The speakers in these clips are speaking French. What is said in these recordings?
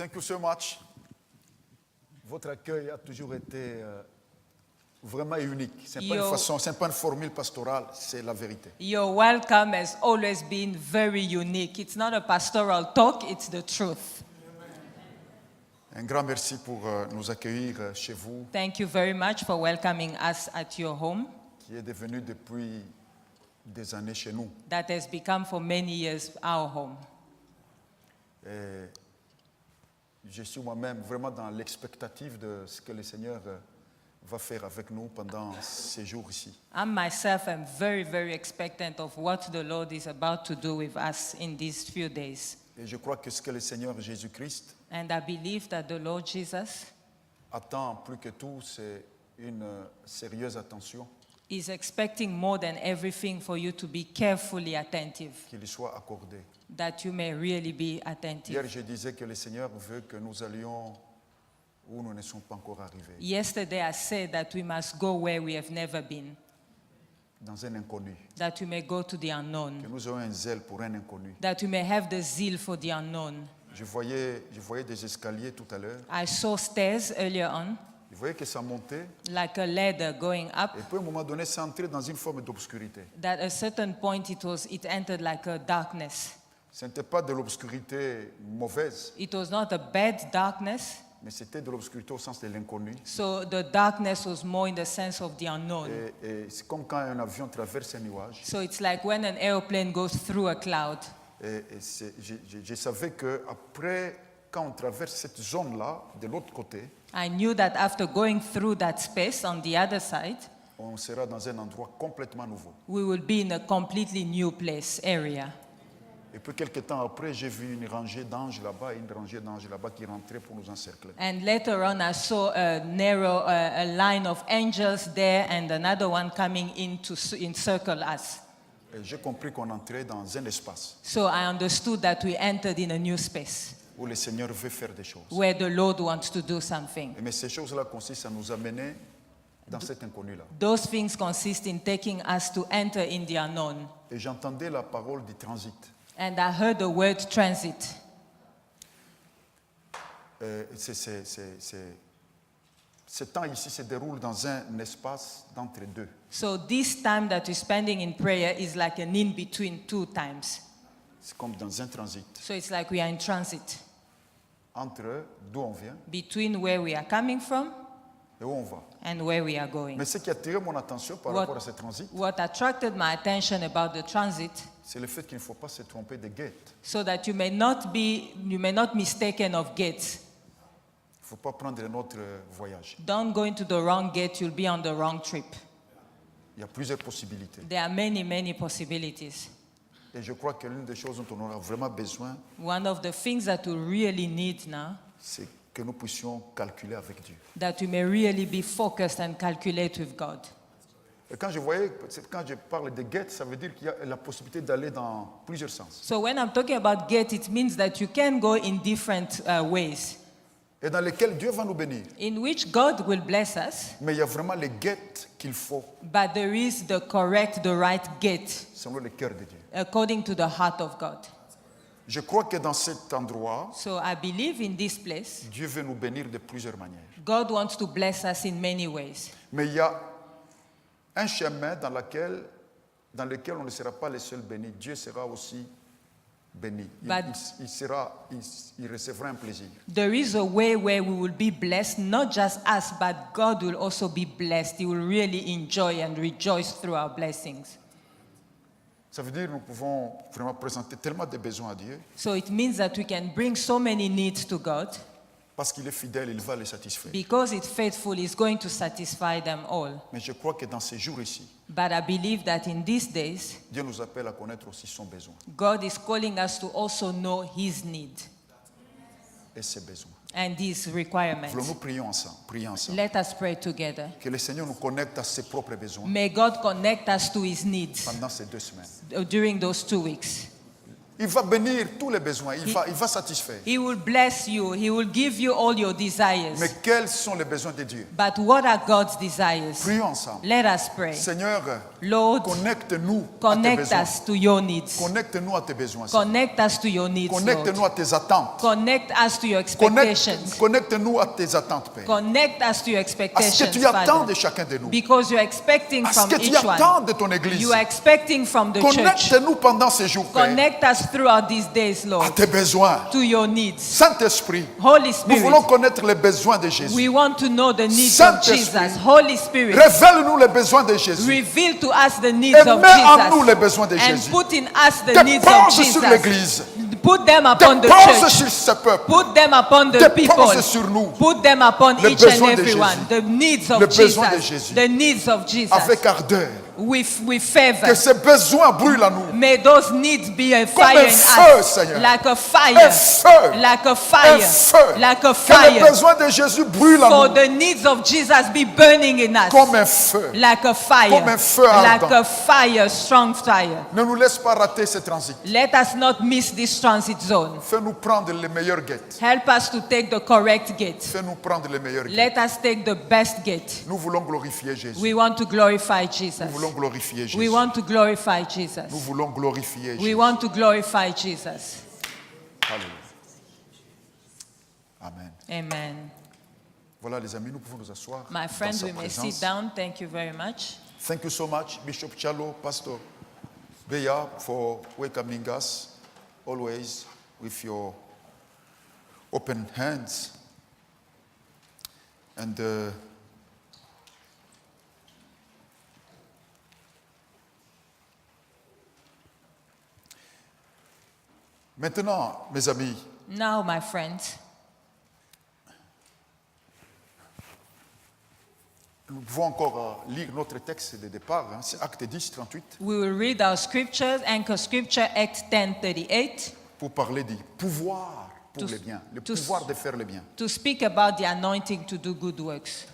Thank you so much. Votre accueil a toujours été vraiment unique. Ce n'est pas une façon, ce n'est pas une formule pastorale, c'est la vérité. Your welcome has always been very unique. It's not a pastoral talk, it's the truth. Un grand merci pour nous accueillir chez vous, Thank you very much for welcoming us at your home. qui est devenu depuis des années chez nous. That has become for many years our home. Et je suis moi-même vraiment dans l'expectative de ce que le Seigneur va faire avec nous pendant ces jours ici. I myself am very, very expectant of what the Lord is about to do with us in these few days. Et je crois que ce que le Seigneur Jésus-Christ And I believe that the Lord Jesus attend plus que tout, c'est une sérieuse attention is expecting more than everything for you to be carefully attentive, qui lui soit accordée. that you may really be Hier, attentive. je disais que le Seigneur veut que nous allions où nous ne sommes pas encore arrivés, Yesterday I said that we must go where we have never been, dans un inconnu. that we may go to the Que unknown, nous ayons un zèle pour un inconnu. that we may have the zeal for the unknown. Je voyais des escaliers tout à l'heure. I saw stairs earlier on, Je voyais que ça montait. like a ladder going up, Et puis, à un moment donné, ça entrait dans une forme d'obscurité. that at a certain point it entered like a darkness. Ce n'était pas de l'obscurité mauvaise, It was not a bad darkness, mais c'était de l'obscurité au sens de l'inconnu. so the darkness was more in the sense of the unknown. Et c'est comme quand un avion traverse un nuage. So it's like when an airplane goes through a cloud. Je savais qu'après, quand on traverse cette zone-là, de l'autre côté, I knew that after going through that space on the other side, on sera dans un endroit complètement nouveau. we will be in a completely new place, area. Et puis, quelques temps après, j'ai vu une rangée d'anges là-bas et une rangée d'anges là-bas qui rentraient pour nous encercler. And later on, I saw a narrow a line of angels there and another one coming in to encircle us. Et j'ai compris qu'on entrait dans un espace So I understood that we entered in a new space où le Seigneur veut faire des choses. where the Lord wants to do something. Mais ces choses-là consistent à nous amener dans cet inconnu-là. Those things consist in taking us to enter in the unknown. Et j'entendais la parole du transit. And I heard the word transit. Ce temps ici se déroule dans un espace d'entre deux. So this time that we're spending in prayer is like an in-between two times. C'est comme dans un transit So it's like we are in transit entre d'où on vient between where we are coming from et où on va. and where we are going. Mais ce qui a attiré mon attention par rapport à ce transit, What attracted my attention about the transit, c'est le fait qu'il ne faut pas se tromper de gate. so that you may not mistaken of gates. Il ne faut pas prendre un autre voyage. Don't go into the wrong gate, you'll be on the wrong trip. Il y a plusieurs possibilités. There are many, many possibilities. Et je crois que l'une des choses dont on aura vraiment besoin, One of the things that we really need now, c'est que nous puissions calculer avec Dieu. that we may really be focused and calculate with God. Et quand je parle de gate, ça veut dire qu'il y a la possibilité d'aller dans plusieurs sens. So when I'm talking about gate, it means that you can go in different ways, Et dans lesquels Dieu va nous bénir. in which God will bless us, Mais il y a vraiment les gates qu'il faut but there is the right gate, selon le cœur de Dieu. according to the heart of God. Je crois que dans cet endroit, So I believe in this place, Dieu veut nous bénir de plusieurs manières. God wants to bless us in many ways. Mais il y a un chemin dans lequel on ne sera pas les seuls bénis. Dieu sera aussi béni. Il recevra un plaisir. There is a way where we will be blessed, not just us, but God will also be blessed. He will really enjoy and rejoice through our blessings. Ça veut dire que nous pouvons vraiment présenter tellement de besoins à Dieu. So it means that we can bring so many needs to God. Parce qu'il est fidèle, il va les satisfaire. Because it's faithful, He's going to satisfy them all. Mais je crois que dans ces jours ici, But I believe that in these days, Dieu nous appelle à connaître aussi son besoin God is calling us to also know His need et ses besoins. and His requirements. Voulons-nous prier ensemble. Let us pray together. Que le Seigneur nous connecte à ses propres besoins May God connect us to His needs pendant ces 2 semaines. during those 2 weeks. Il va bénir tous les besoins. Il va satisfaire. He will bless you. He will give you all your desires. Mais quels sont les besoins de Dieu? But what are God's desires? Prions ensemble. Let us pray. Seigneur, Lord, connecte-nous à tes connect besoins. us to your needs. Connecte-nous à tes besoins. Seigneur. Connect us to your needs, Lord. Connecte-nous à tes attentes. Connect us to your expectations. Connecte-nous à tes attentes, Père. Connect us to your À ce que expectations, tu attends Father. de chacun de nous. Because you're expecting À ce from que tu each attends one. de ton Église. You are expecting from the church. Connecte-nous pendant ces jours, Père, Connect us throughout these days, à Lord, tes besoins. to your needs. Saint-Esprit, Holy nous voulons Spirit, connaître les besoins de Jésus. we want to know the needs of Saint-Esprit, Jesus. Holy Spirit, révèle-nous les besoins de Jésus. reveal to us the needs Et of mets en nous Jesus. les besoins de And Jésus. put in us the needs of Dépose sur Jesus. l'Église. Put them upon the Dépose church. sur ce peuple. Put them upon the Dépose people. sur nous. Put them upon Le each and besoin de everyone. Jésus. The needs of Le besoin de Jesus. Jésus. The needs of Jesus. Avec ardeur. With fervor. Que ces besoins brûlent en nous. May those needs be a Comme fire un in feu, us. Seigneur. Like a Un fire. feu. Like a Un fire. feu. Like a Que les fire. besoins de Jésus brûlent en For nous. the needs of Jesus be burning in us. Comme un feu. Like a fire. Comme un feu Like ardent. a fire, strong fire. Ne nous laisse pas rater ce transit. Let us not miss this transit zone. Fais-nous prendre les meilleurs gates. Help us to take the correct gate. Fais-nous prendre les meilleurs gates. Let us take the best gate. Nous voulons glorifier Jésus. We want to glorify Jesus. Nous voulons glorifier Jésus. We want to glorify Nous Jesus. voulons glorifier We Jésus. want to glorify Jesus. Alléluia. Amen. Amen. Voilà les amis, nous pouvons nous asseoir My dans friends, sa we may présence. sit down. Thank you very much. Thank you so much, Bishop Chalo, Pastor Beya, for welcoming us always with your open hands. And maintenant, mes amis, Now, my friends, nous pouvons encore lire notre texte de départ, hein, c'est Acte 10, 38, we will read our scriptures. Anchor scripture, Acts 10:38, pour parler du pouvoir pour To- le bien, le to- pouvoir de faire le bien. to speak about the anointing to do good works.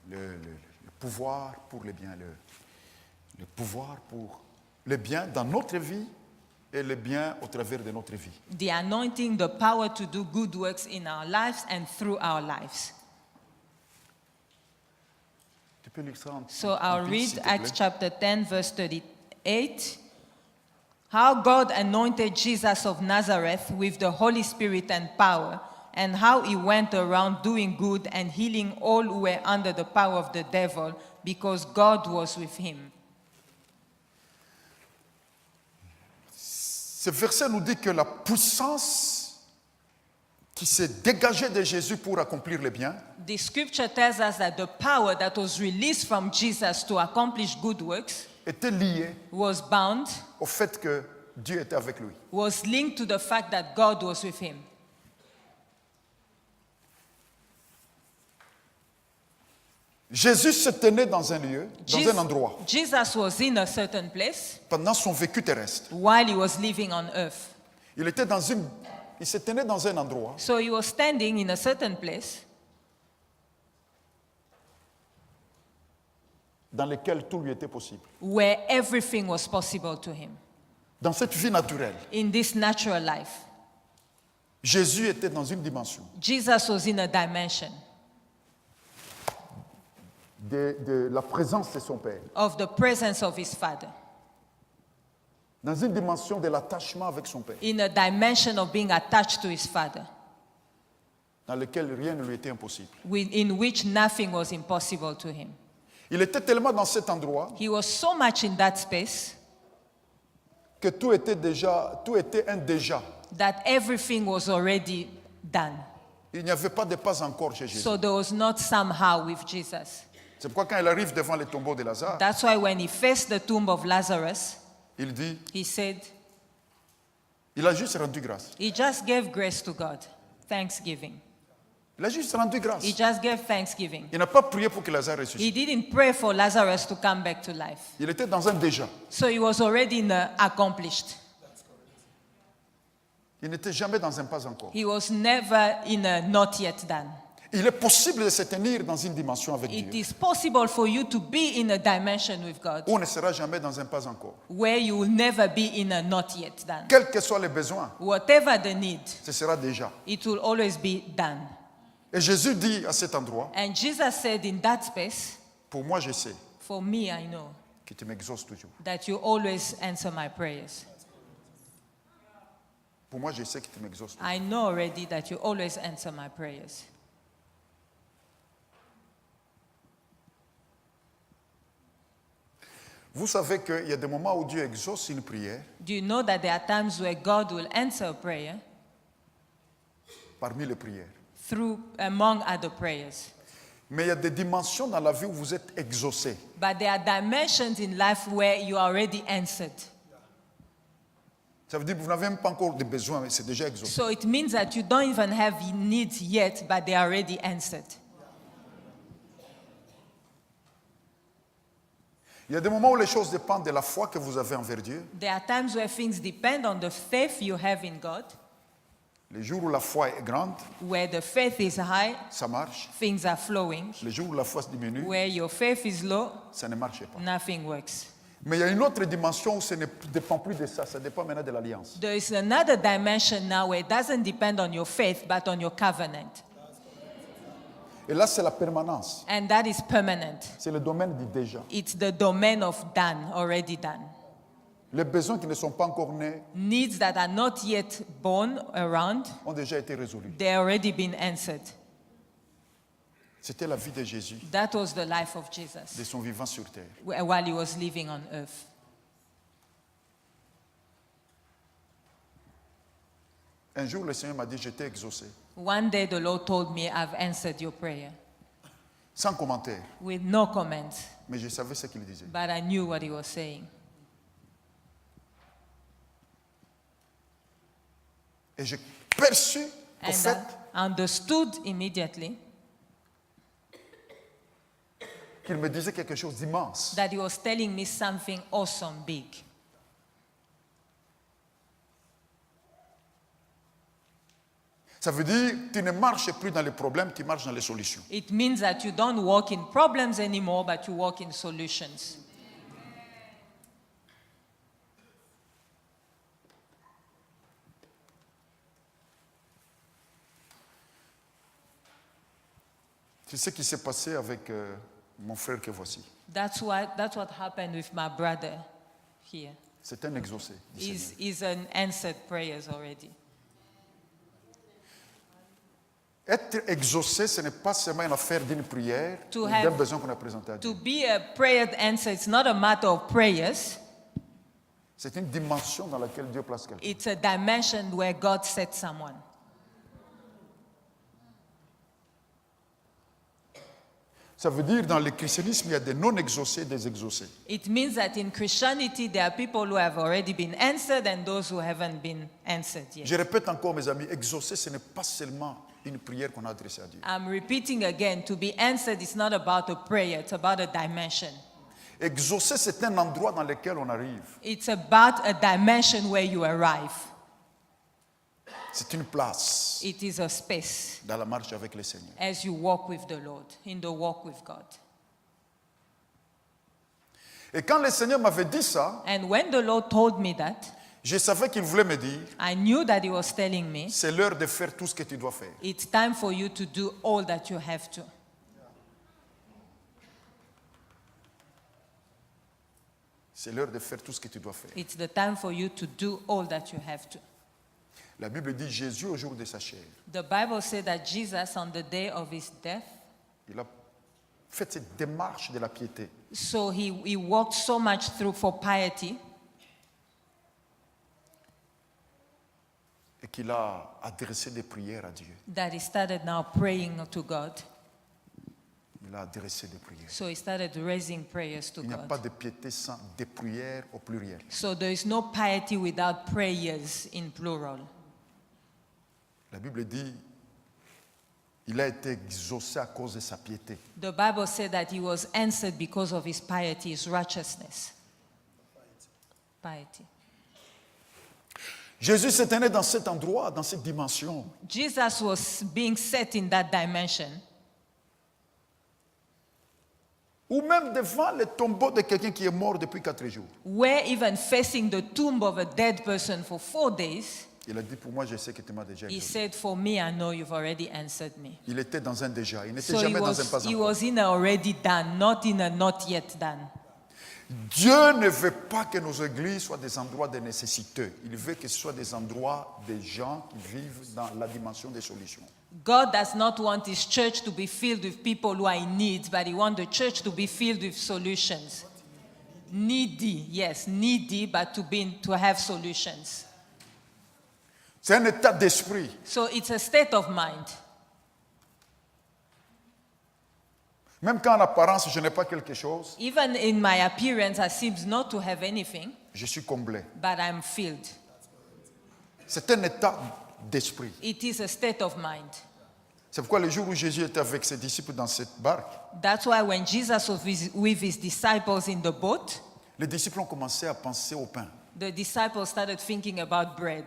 Le pouvoir pour le bien, le pouvoir pour le bien dans notre vie et le bien au travers de notre vie. The anointing, the power to do good works in our lives and through our lives. Tu peux lire ça en So en I'll plus, read s'il te Acts plaît? chapter 10, verse 38. How God anointed Jesus of Nazareth with the Holy Spirit and power, and how he went around doing good and healing all who were under the power of the devil, because God was with him. Ce verset nous dit que la puissance qui s'est dégagée de Jésus pour accomplir le bien The scripture tells us that the power that was released from Jesus to accomplish good works était liée was bound, au fait que Dieu était avec lui. was linked to the fact that God was with him. Jésus se tenait dans un lieu, dans un endroit, Jesus was in a certain place pendant son vécu terrestre. while he was living on earth. Il se tenait dans un endroit So he was standing in a certain place dans lequel tout lui était possible. where everything was possible to him. Dans cette vie naturelle, In this natural life, Jésus était dans une dimension Jesus was in a dimension de la présence de son Père, of the presence of his Father, dans une dimension de l'attachement avec son Père, in a dimension of being attached to his Father, dans lequel rien ne lui était impossible. in which nothing was impossible to him. Il était tellement dans cet endroit He was so much in that space que tout était un déjà. that everything was already done. Il n'y avait pas de pas encore chez Jésus. So there was not somehow with Jesus. C'est pourquoi quand il arrive devant le tombeau de Lazare, That's why when he faced the tomb of Lazarus, il dit, he said, il a juste rendu grâce. he just gave grace to God, thanksgiving. Il a juste rendu grâce. He just gave thanksgiving. Il n'a pas prié pour que Lazare He ressuscite. didn't pray for Lazarus to come back to life. Il était dans un déjà. So he was already accomplished. Il n'était jamais dans un pas encore. He was never in a not yet done. Il est possible de se tenir dans une dimension avec It Dieu is possible for you to be in a dimension with God où on ne sera jamais dans un pas encore. where you will never be in a not yet done. Quels que soient les besoins, Whatever the need, ce sera déjà. it will always be done. Et Jésus dit à cet endroit, And Jesus said in that space, pour moi je sais for me, I know que tu m'exauces toujours. that you always answer my prayers. Pour moi je sais que tu m'exauces toujours. I know already that you always answer my prayers. Vous savez qu'il y a des moments où Dieu exauce une prière Do you know that there are times where God will answer a prayer parmi les prières. among other prayers? Mais il y a des dimensions dans la vie où vous êtes exaucé. But there are dimensions in life where you are already answered. Ça veut dire que vous n'avez même pas encore de besoins, mais c'est déjà exaucé. So it means that you don't even have needs yet, but they are already answered. Il y a des moments où les choses dépendent de la foi que vous avez envers Dieu. There are times where things depend on the faith you have in God. Les jours où la foi est grande, Where the faith is high, ça marche. things are flowing. Les jours où la foi se diminue, Where your faith is low, ça ne marche pas. nothing works. Mais il y a une autre dimension où ça ne dépend plus de ça, ça dépend maintenant de l'alliance. There is another dimension now where it doesn't depend on your faith, but on your covenant. Et là, c'est la permanence. And that is permanent. C'est le domaine du déjà. It's the domain of done, already done. Les besoins qui ne sont pas encore nés Needs that are not yet born around, ont déjà été résolus. they already been answered. C'était la vie de Jésus, That was the life of de Jesus son vivant sur terre. while he was living on earth. Un jour, le Seigneur m'a dit, je t'ai exaucé. One day the Lord told me, I've answered your prayer Sans commentaire, with no comments, mais je savais ce qu'il disait. but I knew what he was saying. Et j'ai perçu, au And fait, I understood immediately qu'il me disait quelque chose d'immense. that he was telling me something awesome, big. Ça veut dire, tu ne marches plus dans les problèmes, tu marches dans les solutions. It means that you don't walk in problems anymore, but you walk in solutions. C'est ce qui s'est passé avec mon frère que voici. That's what happened with my brother here. C'est un exaucé. du Seigneur. He's an answered prayers already. Être exaucé, ce n'est pas seulement une affaire d'une prière To ou have- d'un besoin qu'on a présenté à Dieu. To be a prayer answer, it's not a matter of prayers. C'est une dimension dans laquelle Dieu place quelqu'un. It's a dimension where God set someone. Ça veut dire, dans le christianisme, il y a des non-exaucés et des exaucés. It means that in Christianity, there are people who have already been answered and those who haven't been answered yet. Je répète encore, mes amis, exaucé, ce n'est pas seulement une prière qu'on a adressée à Dieu. I'm repeating again, to be answered is not about a prayer, it's about a dimension. Exaucé, c'est un endroit dans lequel on arrive. It's about a dimension where you arrive. C'est une place It is a space dans la marche avec le Seigneur. as you walk with the Lord, in the walk with God. Et quand le Seigneur m'avait dit ça, And when the Lord told me that, je savais qu'il voulait me dire, I knew that He was telling me, c'est l'heure de faire tout ce que tu dois faire. it's time for you to do all that you have to. C'est l'heure de faire tout ce que tu dois faire. It's the time for you to do all that you have to. La Bible dit Jésus au jour de sa chair. The Bible said that Jesus, on the day of His death, Il a fait cette démarche de la piété. so he walked so much through for piety Et qu'il a adressé des prières à Dieu. that he started now praying to God. Il a adressé des prières. So he started raising prayers to Il n'y a pas God. de piété sans des prières au pluriel. So there is no piety without prayers in plural. La Bible dit il a été exaucé à cause de sa piété. The Bible said that he was answered because of his piety, his righteousness. Piety. Jésus se tenait dans cet endroit, dans cette dimension. Jesus was being set in that dimension, Ou même devant le tombeau de quelqu'un qui est mort depuis 4 jours. where even facing the tomb of a dead person for 4 days, Il a dit, pour moi, je sais que tu m'as déjà he résolu. said, for me, I know you've already answered me. Il était dans un déjà. Il n'était So jamais dans un pas he encore. was in a already done, not in a not yet done. Dieu ne veut pas que nos églises soient des endroits de nécessiteux. Il veut que ce soit des endroits des gens qui vivent dans la dimension des solutions. God does not want his church to be filled with people who are in need, but he wants the church to be filled with solutions. Needy, yes, needy, but to have solutions. C'est un état d'esprit. So it's a state of mind. Même quand en apparence je n'ai pas quelque chose, Even in my appearance, I seem not to have anything, je suis comblé. but I'm filled. C'est un état d'esprit. It is a state of mind. C'est pourquoi le jour où Jésus était avec ses disciples dans cette barque, That's why when Jesus was with his disciples in the boat, les disciples ont commencé à penser au pain. the disciples started thinking about bread.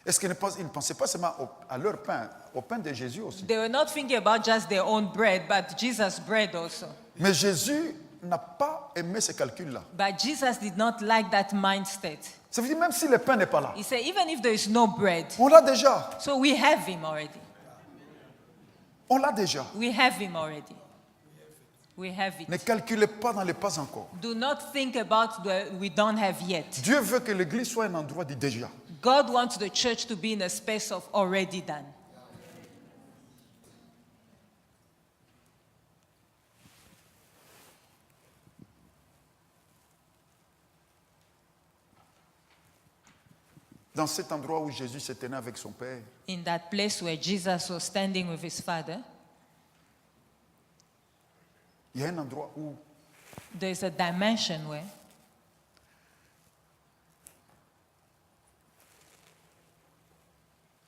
Est-ce qu'ils ne pensaient pas seulement à leur pain, au pain de Jésus aussi? They were not thinking about just their own bread, but Jesus' bread also. Mais Jésus n'a pas aimé ces calculs-là. But Jesus did not like that mind state. Ça veut dire même si le pain n'est pas là, He said, even if there is no bread, on l'a déjà. so we have him already. On l'a déjà. We have him already. We have Ne it. calculez pas dans les pas encore. Do not think about the we don't have yet. Dieu veut que l'église soit un endroit du déjà. God wants the church to be in a space of already done. Dans cet endroit où Jésus se tenait avec son Père, In that place where Jesus was standing with his Father, il y a un endroit où there is a dimension where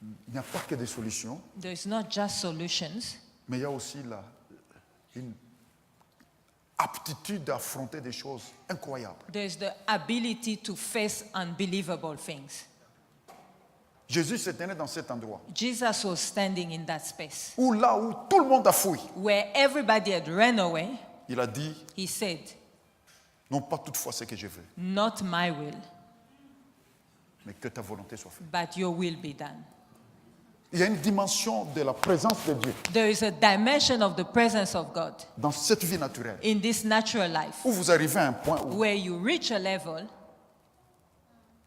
il n'y a pas que des solutions, there is not just solutions, mais il y a aussi une aptitude à affronter des choses incroyables. there is the ability to face unbelievable things. Jésus se tenait dans cet endroit Jesus was standing in that space où là où tout le monde a fui, where everybody had ran away. il a dit, He said, non pas toutefois ce que je veux, not my will, mais que ta volonté soit faite. but your will be done. Il y a une dimension de la présence de Dieu There is a dimension of the presence of God dans cette vie naturelle in this natural life où vous arrivez à un point où where you reach a level,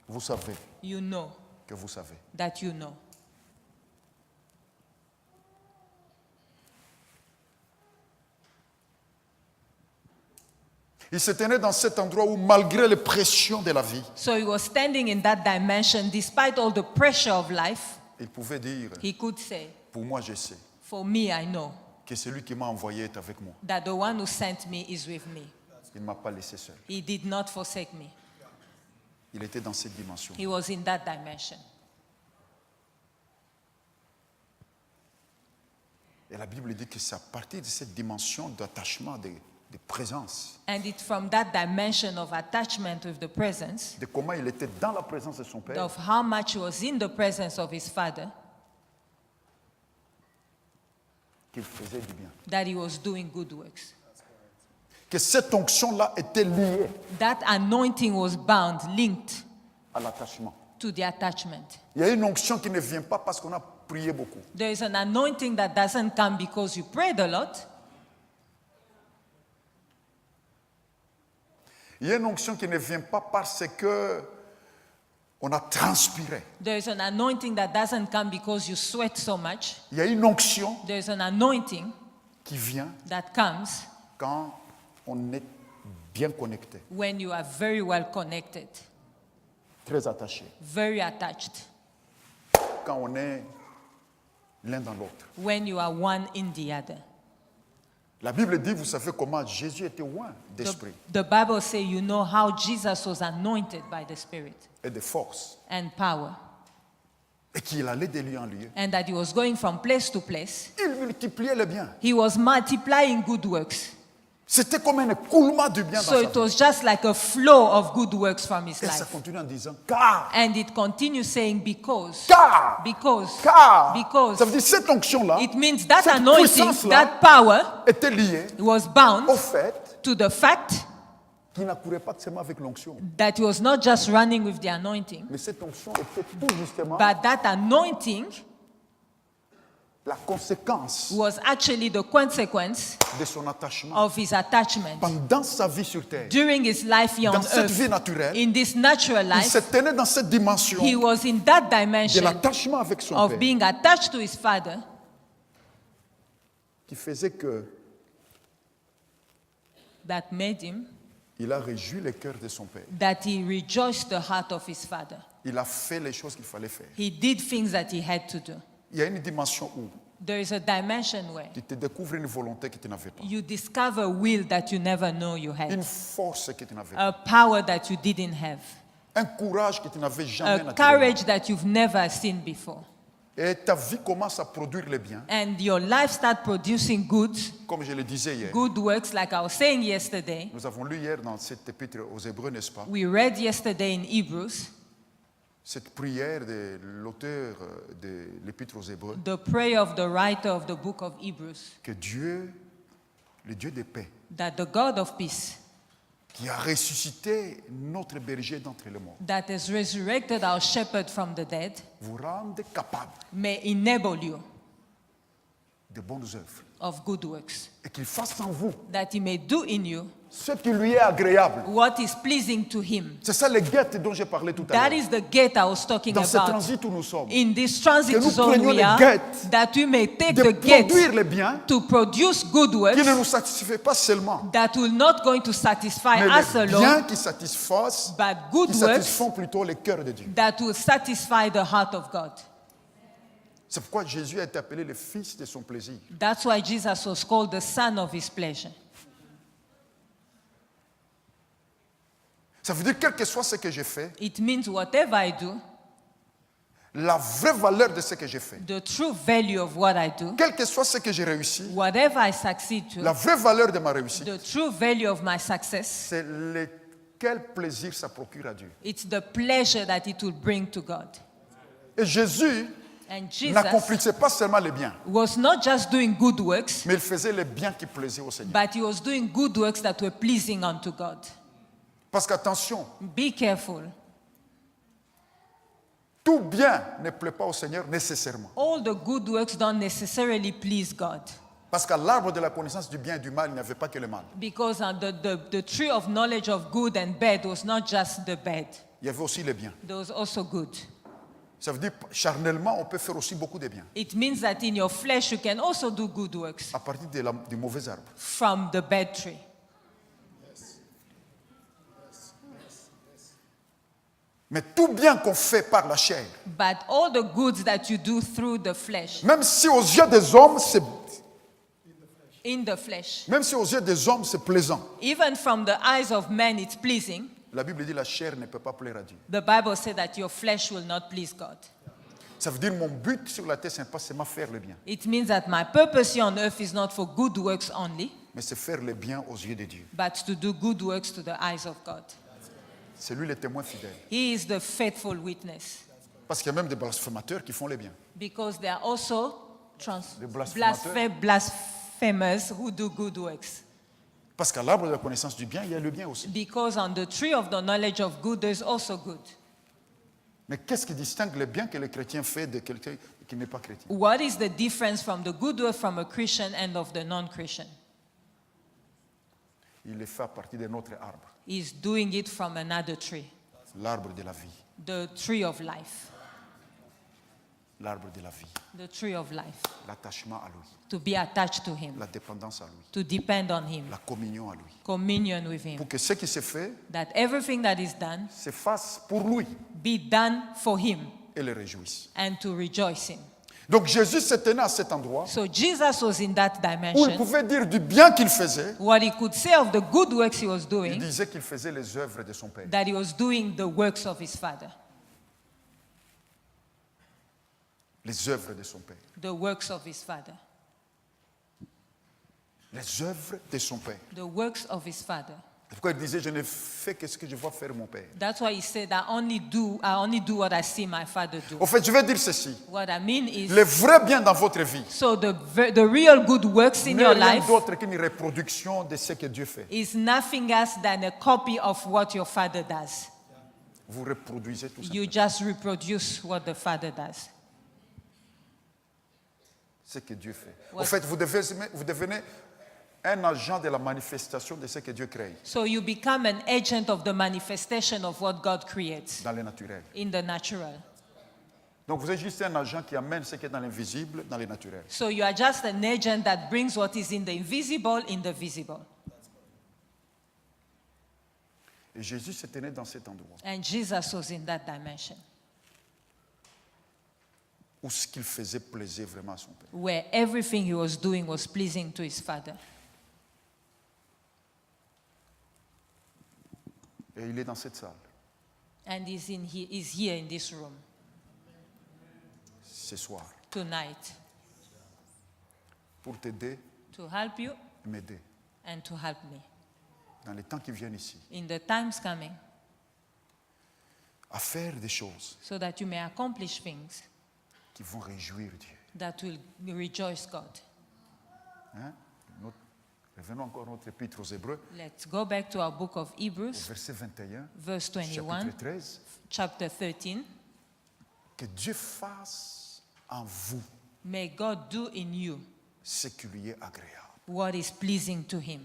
vous savez you know que vous savez. that you know. Il se tenait dans cet endroit où, malgré les pressions de la vie, So he was standing in that dimension despite all the pressure of life. il pouvait dire, He could say, pour moi je sais for me, I know que celui qui m'a envoyé est avec moi. that the one who sent me is with me. Il ne m'a pas laissé seul. He did not forsake me. Il était dans cette dimension. He was in that dimension. Et la Bible dit que c'est à partir de cette dimension d'attachement, de présence, And it's from that dimension of attachment with the presence, de comment il était dans la présence de son Père, of how much he was in the presence of his Father, qu'il faisait du bien. that he was doing good works. Que cette onction-là était liée That anointing was bound, linked à l'attachement. to the attachment. Il y a une onction qui ne vient pas parce qu'on a prié beaucoup. There is an anointing that doesn't come because you prayed a lot. Il y a une onction qui ne vient pas parce que on a transpiré. There is an anointing that doesn't come because you sweat so much. Il y a une onction There is an anointing qui vient that comes quand on est bien connecté, when you are very well connected, très attaché, very attached, quand on est l'un dans l'autre. when you are one in the other. La Bible dit, vous savez comment Jésus était loin d'esprit The Bible says you know how Jesus was anointed by the Spirit et de force, and power, et qu'il allait de lieu en lieu. and that he was going from place to place. Il multipliait le bien. He was multiplying good works. C'était comme un écoulement du bien dans So sa it vie. was just like a flow of good works from his Et ça life. continue en disant car, And it continues saying because. car, Because. car. Because. Ça veut dire cette onction-là It means that cette anointing, puissance-là that power était liée was bound au fait to the fact qu'il n'accourait pas seulement avec l'onction. that he was not just running with the anointing, Mais cette onction était tout justement but that anointing la conséquence was actually the consequence de son attachement of his attachment. pendant sa vie sur terre. During his life here Dans on cette vie earth, naturelle, in this natural il life, se tenait dans cette dimension he was in that de dimension l'attachement avec son of père being attached to his father qui faisait que that made him, il a réjoui le cœur de son père. that he rejoiced the heart of his father. Il a fait les choses qu'il fallait faire. He did things that he had to do. Il y a une dimension où There is a dimension where tu te découvres une volonté que tu n'avais pas, you discover a will that you never know you une had, force que tu n'avais pas, a power that you didn't have, un courage que tu n'avais jamais a naturellement. courage that you've never seen before. Et ta vie commence à produire le bien, And your life start producing goods, comme je le disais hier. good works, like I was saying yesterday. Nous avons lu hier dans cette épître aux Hébreux, n'est-ce pas? We read yesterday in Hebrews, Cette prière de l'auteur de l'épître aux Hébreux, the prayer of the writer of the book of Hebrews, que Dieu, le Dieu de paix, that the God of peace, qui a ressuscité notre berger d'entre les morts, that has resurrected our shepherd from the dead, vous rende capable may enable you de bonnes œuvres of good works, et qu'il fasse en vous that he may do in you ce qui lui est agréable. what is pleasing to him. C'est ça le guette dont j'ai parlé tout à That l'heure. is the gate I was talking Dans ce about. transit où nous sommes, In this transit Que nous zone prenions we le are, gate that we may take de the gate produire le bien to produce good qui works ne nous satisfait pas seulement, that will not going to satisfy mais us les alone, biens qui satisfassent, but good qui works satisfont plutôt le cœur de Dieu. that will satisfy the heart of God. C'est pourquoi Jésus a été appelé le fils de son plaisir. That's why Jesus was called the son of his pleasure. Ça veut dire quel que soit ce que j'ai fait, It means whatever I do, la vraie valeur de ce que j'ai fait, the true value of what I do, quel que soit ce que j'ai réussi, whatever I succeed la to, vraie valeur de ma réussite, the true value of my success, c'est quel plaisir ça procure à Dieu. it's the pleasure that it will bring to God. Et Jésus And Jesus n'accomplissait pas seulement les biens, was not just doing good works, mais il faisait les biens qui plaisaient au Seigneur. but he was doing good works that were pleasing unto God. Parce qu'attention, Be careful. tout bien ne plaît pas au Seigneur nécessairement. All the good works don't necessarily please God. Parce qu'à l'arbre de la connaissance du bien et du mal, il n'y avait pas que le mal. Because the tree of knowledge of good and bad was not just the bad, Il y avait aussi le bien. there was also good. Ça veut dire, charnellement, on peut faire aussi beaucoup de bien. It means that in your flesh you can also do good works À partir du mauvais arbre. from the bad tree. Mais tout bien qu'on fait par la chair, But all the goods that you do through the flesh, même si aux yeux des hommes, in the flesh, même si aux yeux des hommes c'est plaisant, even from the eyes of men it's pleasing, la Bible dit la chair ne peut pas plaire à Dieu. the Bible said that your flesh will not please God. Ça veut dire mon but sur la terre, c'est pas seulement faire le bien, It means that my purpose here on earth is not for good works only, mais c'est faire le bien aux yeux de Dieu. but to do good works to the eyes of God. C'est lui le témoin fidèle. He is the faithful witness. Parce qu'il y a même des blasphémateurs qui font le bien. Because there are also Des blasphémateurs. blasphemers who do good works. Parce qu'à l'arbre de la connaissance du bien, il y a le bien aussi. Because on the tree of the knowledge of good, there's also good. Mais qu'est-ce qui distingue le bien que le chrétien fait de quelqu'un qui n'est pas chrétien? What is the difference from the good work from a Christian and of the non-Christian? Il le fait à partir de notre arbre, He's doing it from another tree, l'arbre de la vie. the tree of life, L'arbre de la vie. the tree of life, L'attachement à lui, to be attached to him, la dépendance à lui, to depend on him, la communion à lui. communion with him, Pour que ce qui se fait that everything that is done se fasse pour lui be done for him et le réjouisse. and to rejoice him. Donc Jésus se tenait à cet endroit So Jesus was in that où il dimension. pouvait dire du bien qu'il faisait. What he could say of the good works he was Il doing, disait qu'il faisait les œuvres de son Père. that he was doing the works of his Father, Les œuvres de son Père. the works of his Father. les œuvres de son Père. the works of his Father. C'est pourquoi il disait, je ne fais que ce que je vois faire mon Père. That's why he said, I only do what I see my Father do. Au fait, je vais dire ceci. What I mean is, Le vrai bien dans votre vie so the real good works in n'est your rien life d'autre qu'une reproduction de ce que Dieu fait. is nothing else than a copy of what your Father does. Vous reproduisez tout ça. You just reproduce what the Father does. Ce que Dieu fait. What- Au fait, vous devenez un agent de la manifestation de ce que Dieu crée So you become an agent of the manifestation of what God creates dans le naturel. in the natural. Donc vous êtes juste un agent qui amène ce qui est dans l'invisible, dans le naturel. So you are just an agent that brings what is in the invisible in the visible. Et Jésus se tenait dans cet endroit And Jesus was in that dimension où ce qu'il faisait plaisait vraiment à son Père. where everything he was doing was pleasing to his Father. Et il est dans cette salle And is here in this room ce soir tonight pour t'aider to help you et m'aider and to help me dans les temps qui viennent ici in the times coming à faire des choses so that you may accomplish things qui vont réjouir Dieu. that will rejoice God. Hein? Revenons encore à notre épître aux Hébreux, Let's go back to our book of au Hebrews, verset 21, verse 21, chapitre 13. chapter 13. Que Dieu fasse en vous May God do in you ce qui lui est agréable. what is pleasing to him.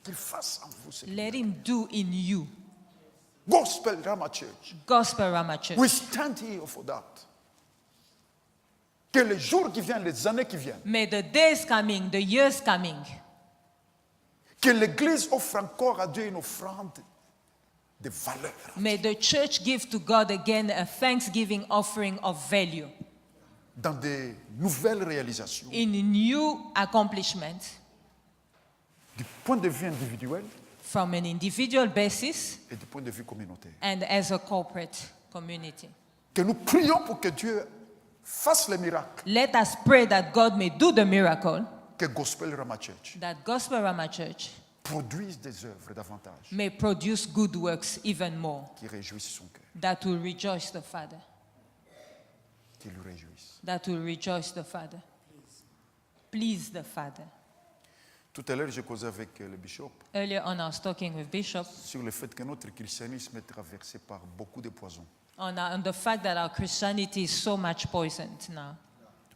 Qu'il fasse en vous ce qui lui Let est him do in you. Gospel Rama Church. Gospel Rama Church. We stand here for that. Que les jours qui viennent, les années qui viennent, May the days coming, the years coming, que l'Église offre encore à Dieu une offrande de valeur. may the church give to God again a thanksgiving offering of value Dans des nouvelles réalisations. in new accomplishments Du point de vue individuel from an individual basis et du point de vue communautaire. and as a corporate community. Que nous prions pour que Dieu fasse les miracles. Let us pray that God may do the miracle, Que Gospel Rama Church that Gospel Rama Church produise des œuvres davantage may produce good works even more, qui réjouissent son cœur. that will rejoice the Father, Qui lui réjouissent. that will rejoice the Father. Please the Father. Tout à l'heure, j'ai causé avec le bishop Earlier on, I was talking with Bishop sur le fait que notre christianisme est traversé par beaucoup de poisons. on the fact that our Christianity is so much poisoned now.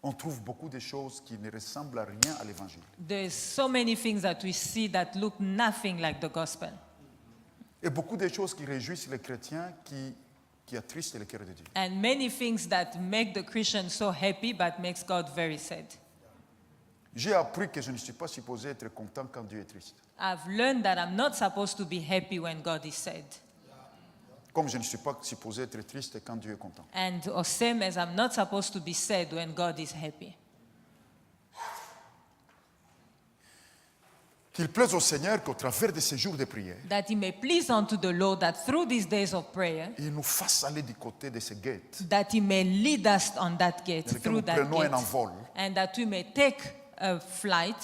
On trouve beaucoup de choses qui ne ressemblent à rien à l'évangile. There's so many things that we see that look nothing like the gospel. Et beaucoup de choses qui réjouissent les chrétiens qui attristent le cœur de Dieu. And many things that make the Christian so happy but makes God very sad. J'ai appris que je ne suis pas supposé être content quand Dieu est triste. I've learned that I'm not supposed to be happy when God is sad. Comme je ne suis pas supposé être triste quand Dieu est content. And or same as I'm not supposed to be sad when God is happy. Qu'il plaise au Seigneur qu'au travers de ces jours de prière, That it may please unto the Lord that through these days of prayer, il nous fasse aller du côté de ces gates, that he may lead us on that gate, dans lesquels through nous that prenons un gate, envol and that we may take a flight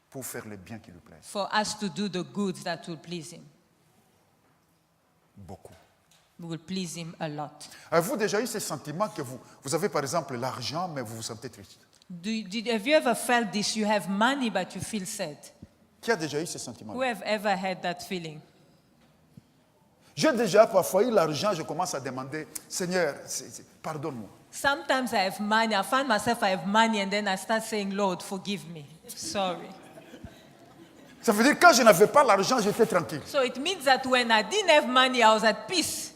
pour faire le bien qui lui plaise. for us to do the good that will please him. Beaucoup. We will please him a lot. Avez-vous déjà eu ce sentiment que vous avez par exemple l'argent, mais vous vous sentez triste? Have you ever felt this? You have money, but you feel sad. Qui a déjà eu ce sentiment? Who have ever had that feeling? J'ai déjà parfois eu l'argent, je commence à demander, Seigneur, pardonne-moi. Sometimes I have money. I find myself I have money, and then I start saying, Lord, forgive me. Sorry. Ça veut dire que quand je n'avais pas l'argent, j'étais tranquille. So it means that when I didn't have money, I was at peace.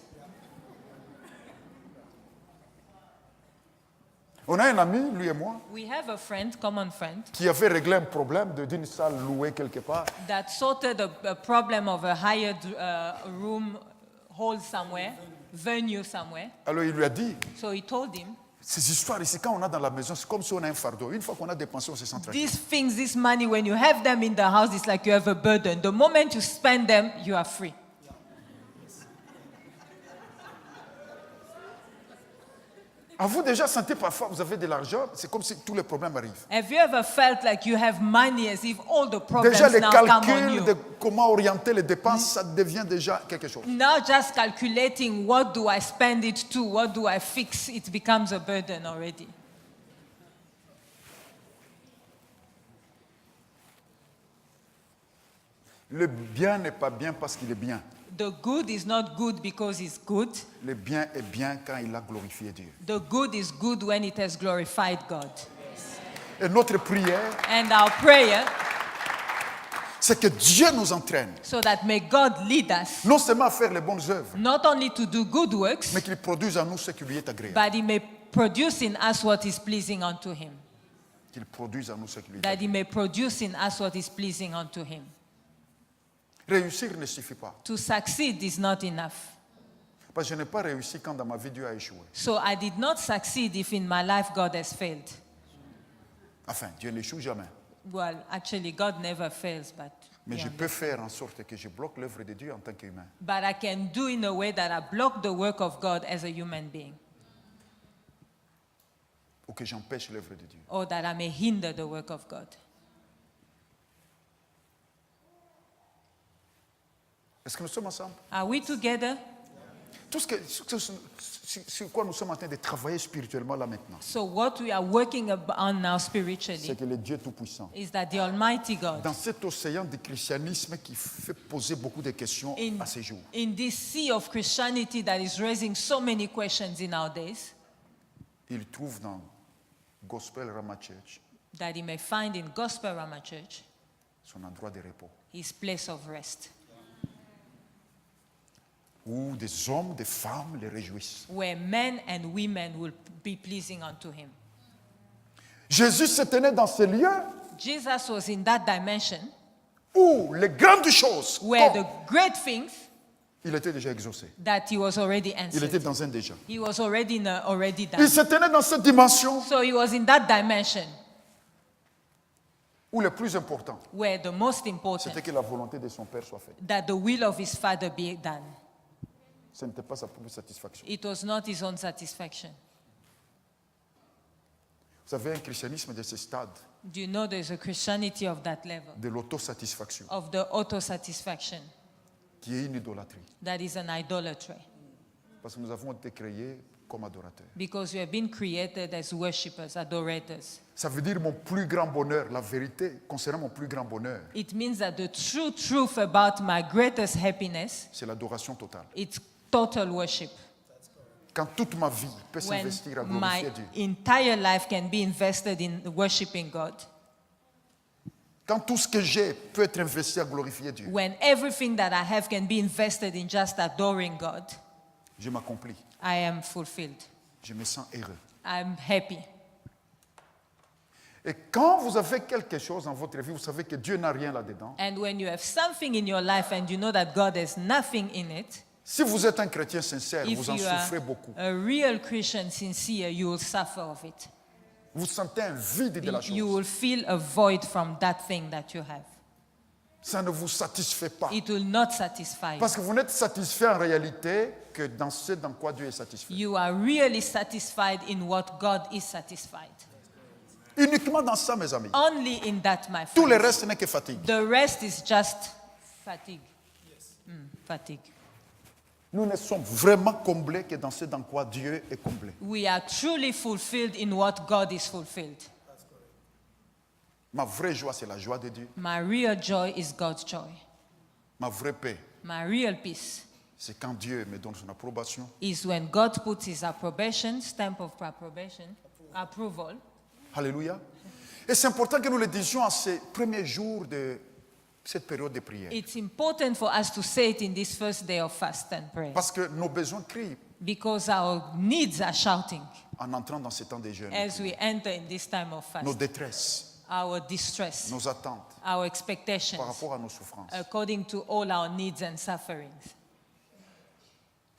On a un ami, lui et moi, We have a friend, common friend, qui avait réglé un problème d'une salle louée quelque part. that sorted a problem of a hired room, hall somewhere, venue somewhere. Alors il lui a dit, So he told him, ces histoires ici, quand on a dans la maison, c'est comme si on a un fardeau. Une fois qu'on a dépensé, on se sent tranquille. these things, this money, when you have them in the house, it's like you have a burden. The moment you spend them, you are free. Avez-vous déjà senti parfois vous avez de l'argent, c'est comme si tous les problèmes arrivent. Have you ever felt like you have money as if all the problems Déjà les now come on calculs you? de comment orienter les dépenses, ça devient déjà quelque chose. Now just calculating what do I spend it to, what do I fix, it becomes a burden already. Le bien n'est pas bien parce qu'il est bien. The good is not good because it's good. Le bien est bien quand il a glorifié Dieu. The good is good when it has glorified God. Et notre prière, And our prayer, c'est que Dieu nous entraîne, so that may God lead us, non seulement à faire les bonnes œuvres, not only to do good works, mais qu'il produise en nous ce qui lui est agréable. but He may produce in us what is pleasing unto Him. Qu'il produise en nous ce qui lui est That agréable. He may produce in us what is pleasing unto Him. Réussir ne suffit pas. To succeed is not enough. Parce que je n'ai pas réussi quand dans ma vie Dieu a échoué. So I did not succeed if in my life God has failed. Enfin, Dieu n'échoue jamais. Well, actually, God never fails, but Mais je beyond peux that. faire en sorte que je bloque l'œuvre de Dieu en tant qu'humain. But I can do in a way that I block the work of God as a human being, Ou que j'empêche l'œuvre de Dieu. or that I may hinder the work of God. Est-ce que nous sommes ensemble? Are we together? Tout sur quoi nous sommes en train de travailler spirituellement là maintenant, So what we are working on now c'est spiritually que le Dieu Tout-Puissant, is that the Almighty God, dans cet océan du christianisme qui fait poser beaucoup de questions in, à ces jours, in this sea of Christianity that is raising so many questions in our days, il trouve dans Gospel Rama Church that He may find in Gospel Rama Church son endroit de repos, His place of rest, où des hommes, des femmes les réjouissent. where men and women will be pleasing unto Him. Jésus se tenait dans ce lieu Jesus was in that dimension où les grandes choses, where comme the great things il était déjà exaucé. that He was already Il answered. était dans un déjà. He was already Il done. se tenait dans cette dimension So He was in that dimension où le plus important, where the most important, c'était que la volonté de son Père soit faite. that the will of His Father be done. Ce n'était pas sa propre satisfaction. It was not His own satisfaction. Vous avez un christianisme de ce stade, Do you know there's a Christianity of that level, de l'autosatisfaction, of the auto-satisfaction, qui est une idolâtrie. that is an idolatry? Parce que nous avons été créés comme adorateurs. Because we have been created as worshippers, adorators. Ça veut dire mon plus grand bonheur, la vérité concernant mon plus grand bonheur, It means that the true truth about my greatest happiness, c'est l'adoration totale. it's total worship. Quand toute ma vie peut When s'investir à my glorifier Dieu, entire life can be invested in worshiping God, quand tout ce que j'ai peut être investi à glorifier Dieu, when everything that I have can be invested in just adoring God, je m'accomplis, I am fulfilled. je me sens heureux. I'm happy. Et quand vous avez quelque chose dans votre vie, vous savez que Dieu n'a rien là-dedans. And when you have something in your life and you know that God has nothing in it, Si vous êtes un chrétien sincère, if vous en you souffrez are beaucoup. a real Christian sincere, you will suffer of it. Vous sentez un vide de la You chose. will feel a void from that thing that you have. Ça ne vous satisfait pas. It will not satisfy you. Parce que vous n'êtes satisfait en réalité que dans ce dans quoi Dieu est satisfait. You are really satisfied in what God is satisfied. Uniquement dans ça, mes amis. Only in that, my Tout le friends. reste n'est que fatigue. The rest is just fatigue. Fatigue. Nous ne sommes vraiment comblés que dans ce dans quoi Dieu est comblé. We are truly fulfilled in what God is fulfilled. Ma vraie joie, c'est la joie de Dieu. My real joy is God's joy. Ma vraie paix, My real peace c'est quand Dieu me donne son approbation. is when God puts His approbation, stamp of approbation, approval. Alléluia. Et c'est important que nous le disions à ces premiers jours de cette période de prière. It's important for us to say it in this first day of fast and prayer Parce que nos besoins crient because our needs are shouting en entrant dans ce temps de jeûne. as we enter in this time of Nos fast. détresses, Our distress, nos attentes our par expectations, rapport à nos souffrances. according to all our needs and sufferings.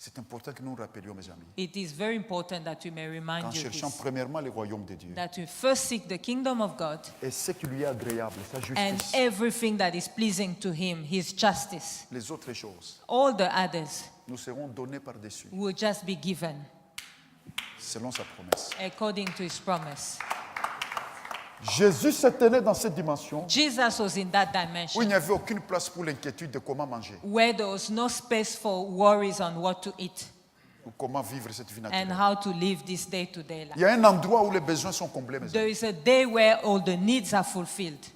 C'est important que nous nous rappelions, mes amis, It is very important that we may qu'en remind you cherchant this, premièrement le royaume de Dieu that we first seek the kingdom of God et ce qui lui est agréable, sa and justice, everything that is pleasing to Him, His justice. les autres choses All the others nous seront données par-dessus. will just be given. selon sa promesse. according to his promise. Jésus se tenait dans cette dimension Jesus was in that où il dimension n'y avait aucune place pour l'inquiétude de comment manger where there was no space for worries on what to eat ou comment vivre cette vie and naturelle. how to live this day-to-day Il life. y a un endroit où les besoins sont comblés, mes amis. There is a day where all the needs are fulfilled.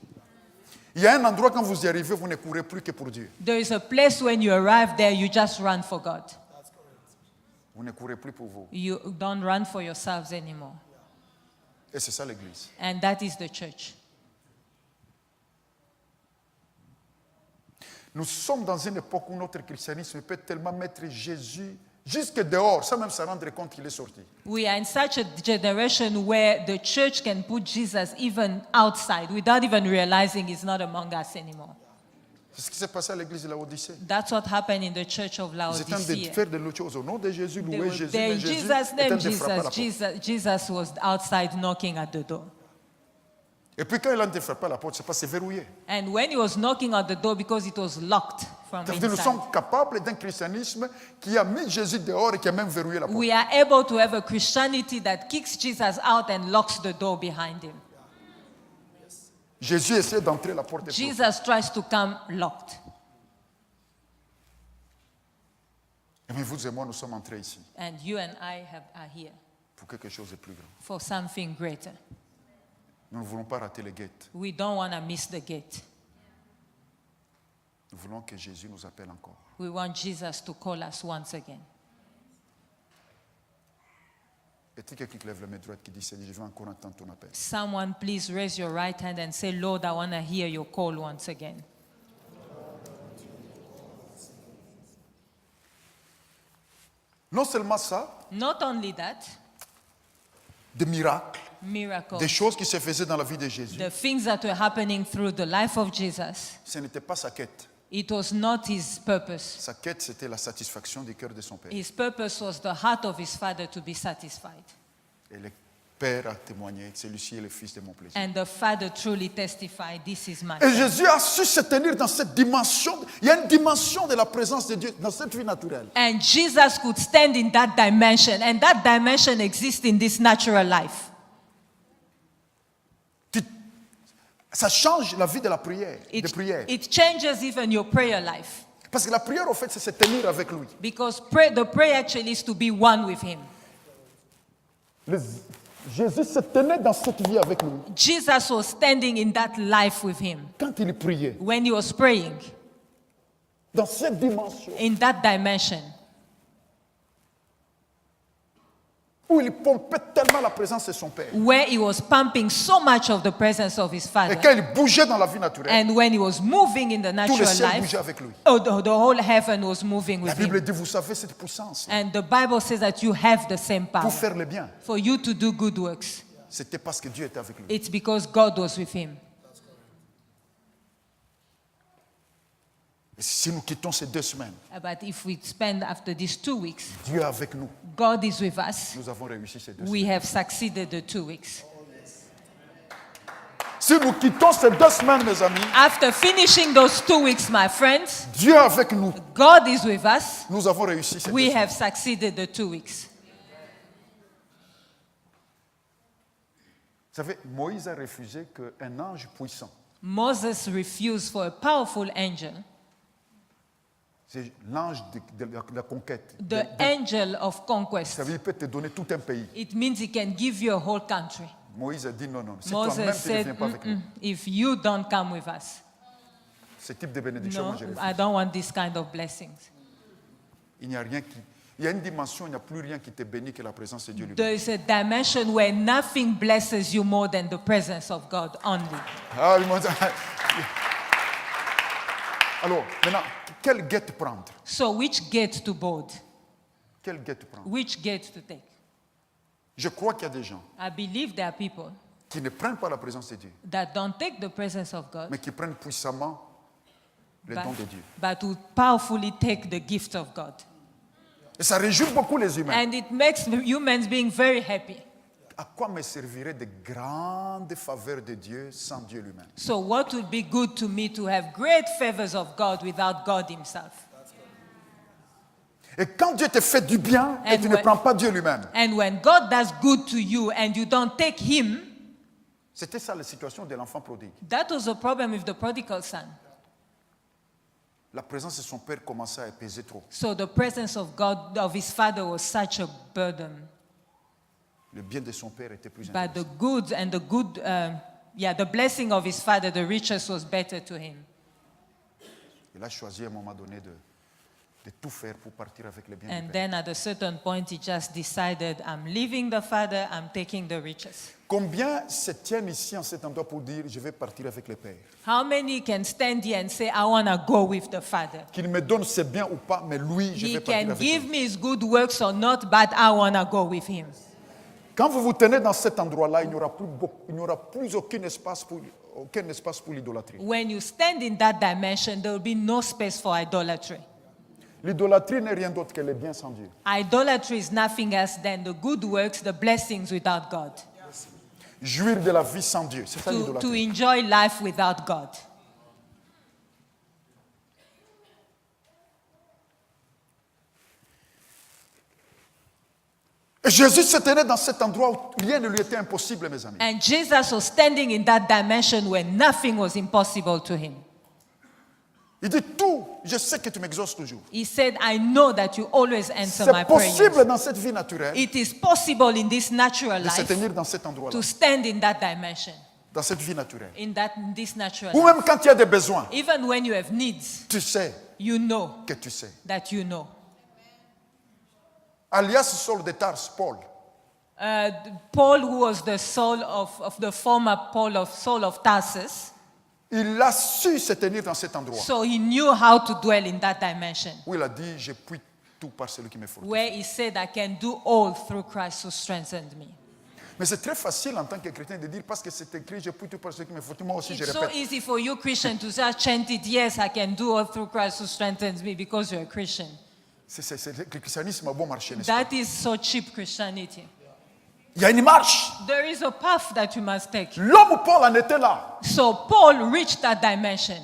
Il y a un endroit quand vous y arrivez, vous ne courez plus que pour Dieu. There is a place when you arrive there, you just run for God. Vous ne courez plus pour vous. You don't run for yourselves anymore. Et c'est ça l'Église. And that is the church. Nous sommes dans une époque où notre christianisme peut tellement mettre Jésus jusque dehors, sans même se rendre compte qu'il est sorti. We are in such a generation where the church can put Jesus even outside without even realizing he's not among us anymore. C'est ce qui s'est passé à l'église de Laodicée. That's what happened in the church of Ils étaient en train de Laodicea. faire de l'autre chose. Au nom de Jésus, They louer were Jésus, there mais in Jésus Jesus' était en name, train de frapper à la porte. Jesus was outside knocking at the door. Et puis quand il a été frappé à la porte, c'est pas, c'est verrouillé. And when he was knocking at the door, because it was locked from C'est-à-dire nous inside, sommes capables d'un christianisme qui a mis Jésus dehors et qui a même verrouillé la porte. we are able to have a Christianity that kicks Jesus out and locks the door behind him. Jésus essaie d'entrer, la porte est close. Jesus tries to come locked. Mais vous et moi, nous sommes entrés ici And you and I are here pour quelque chose de plus grand. for something greater. Nous ne voulons pas rater les guettes. We don't want to miss the gate. Nous voulons que Jésus nous appelle encore. We want Jesus to call us once again. Est-il quelqu'un qui lève la main droite qui dit, Seigneur, je veux encore entendre ton appel? Someone please raise your right hand and say, Lord, I want to hear your call once again. Non seulement ça, Not only that, des miracles, miracles, des choses qui se faisaient dans la vie de Jésus. the things that were happening through the life of Jesus, Ce n'était pas sa quête. it was not his purpose. Sa quête, c'était la satisfaction du cœur de son Père. His purpose was the heart of his Father to be satisfied. Et le Père a témoigné, celui-ci est le Fils de mon plaisir. And the Father truly testified, this is my Et son. Jésus a su se tenir dans cette dimension. Il y a une dimension de la présence de Dieu dans cette vie naturelle. And Jesus could stand in that dimension, and that dimension exists in this natural life. Ça change la vie de la prière, de prière. It changes even your prayer life. Parce que la prière, au fait, c'est se tenir avec lui. Because the prayer actually is to be one with him. Jésus se tenait dans cette vie avec lui. Jesus was standing in that life with him Quand il priait, when he was praying dans cette dimension, in that dimension où il pompait tellement la présence de son Père. where he was pumping so much of the presence of his Et Father. quand il bougeait dans la vie naturelle, And when he was moving in the tout le natural ciel life, bougeait avec lui. the whole heaven was moving La with Bible him. dit, vous savez cette puissance And the Bible says that you have the same power pour faire le bien. for you to do good works. C'était parce que Dieu était avec lui. It's because God was with him. Et si nous quittons ces 2 semaines, But if we spend after these 2 weeks, Dieu est avec nous. God is with us. Nous avons réussi ces 2 We semaines. have succeeded the 2 weeks. Si nous quittons ces 2 semaines, mes amis, After finishing those 2 weeks, my friends, Dieu est avec nous. God is with us. Nous avons réussi ces 2 We semaines. have succeeded the 2 weeks. Vous savez, Moïse a refusé qu'un ange puissant, Moses refused for a powerful angel, c'est l'ange de la conquête. the angel of Vous conquest. savez, il peut te donner tout un pays. It means he can give you a whole country. Moïse a dit non, non, c'est toi-même Moses qui ne said, viens pas avec nous. if you don't come with us, Ce type de bénédiction, no, moi je refuse. I don't want this kind of blessings. Il n'y a rien qui... Il y a une dimension, il n'y a plus rien qui te bénit que la présence de Dieu lui-même. There is a dimension where nothing blesses you more than the presence of God only. Ah, ils m'ont dit- Alors, maintenant, quelle guette prendre? So which gate to board? Quelle guette prendre? Which gate to take? Je crois qu'il y a des gens I believe there are people qui ne prennent pas la présence de Dieu, that don't take the presence of God, mais qui prennent puissamment le don de Dieu. but who powerfully take the gift of God. Et ça réjouit beaucoup les humains. And it makes humans being very happy. À quoi me servirait de grandes faveurs de Dieu sans Dieu lui-même? So what would be good to me to have great favors of God without God himself? Et quand Dieu te fait du bien et And tu ne when- prends pas Dieu lui-même, And when God does good to you and you don't take him, c'était ça la situation de l'enfant prodigue. that was the problem with the prodigal son. La présence de son père commençait à peser trop. So the presence of God, of his father, was such a burden. Le bien de son père était plus But important. the good and the blessing of his father, the riches, was better to him. Il a choisi à un moment donné de tout faire pour partir avec le bien And du père. then at a certain point, he just decided, I'm leaving the father, I'm taking the riches. Combien se tiennent ici en cet endroit pour dire je vais partir avec le père? How many can stand here and say, I want to go with the father? Qu'il me donne ses biens ou pas, mais lui, je He vais partir can avec give lui. me his good works or not, but I want to go with him. Quand vous vous tenez dans cet endroit-là, il n'y aura plus aucun espace pour l'idolâtrie. When you stand in that dimension, there will be no space for idolatry. L'idolâtrie n'est rien d'autre que les biens sans Dieu. Idolatry is nothing else than the good works, the blessings without God. Jouir de la vie sans Dieu, c'est ça To l'idolâtrie. enjoy life without God. Et Jésus se tenait dans cet endroit où rien ne lui était impossible, mes amis. And Jesus was standing in that dimension where nothing was impossible to him. Il dit tout, je sais que tu m'exauces toujours. He said, I know that you always answer my C'est possible prayers. dans cette vie naturelle It is possible in this natural de se life tenir dans cet endroit-là, to stand in that dimension, dans cette vie naturelle. in this natural Ou life. même quand il y a des besoins, Even when you have needs, tu sais you know que tu sais. that you know. Alias Saul de Tarse, Paul, Paul, who was the soul of the former Saul of Tarsus, il a su se tenir dans cet endroit so he knew how to dwell in that dimension, où il a dit, je puis tout par celui qui me fortifie. where he said, I can do all through Christ who strengthened me. Mais c'est très facile en tant que chrétien de dire, parce que c'est écrit, je puis tout par celui qui me fortifie. Moi aussi, je It's so répète. easy for you, Christian, to just chant it, yes, I can do all through Christ who strengthens me, because you're a Christian. Le christianisme a bon marché, n'est-ce pas? That is so cheap Christianity. Il y a une marche. There is a path that you must take. L'homme Paul en était là. So Paul reached that dimension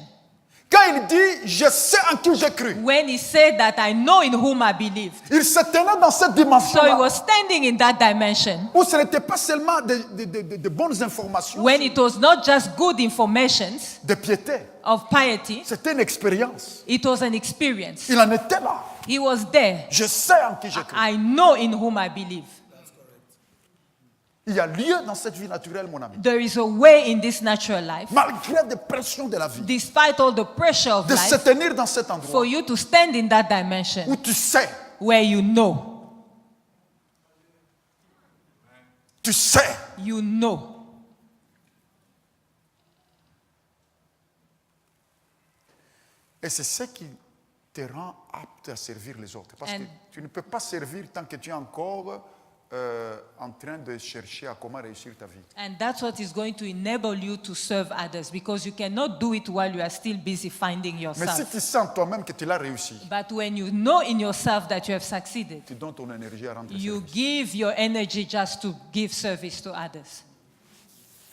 Quand il dit, je sais en qui j'ai cru, when he said that I know in whom I believed. il se tenait dans cette So he dimension-là was standing in that dimension où ce n'était pas seulement de bonnes informations, when it was not just good informations de piété. of piety, C'était une expérience. it was an experience. Il en était là. He was there. Je sais en qui j'ai cru. I know in whom I believe. Il y a lieu dans cette vie naturelle, mon ami. There is a way in this natural life, Malgré les pressions de la vie, despite all the pressure of de se life, tenir dans cet for endroit you to stand in that dimension où tu sais, where you know, you know. Et c'est ce qui te rend apte à servir les autres. Parce que And- tu ne peux pas servir tant que tu es encore en train de chercher à comment réussir ta vie. And that's what is going to enable you to serve others, because you cannot do it while you are still busy finding Mais si yourself. tu sens toi-même que tu l'as réussi, But when you know in yourself that you have succeeded, tu donnes ton énergie à rendre you service. give your energy just to give service to others.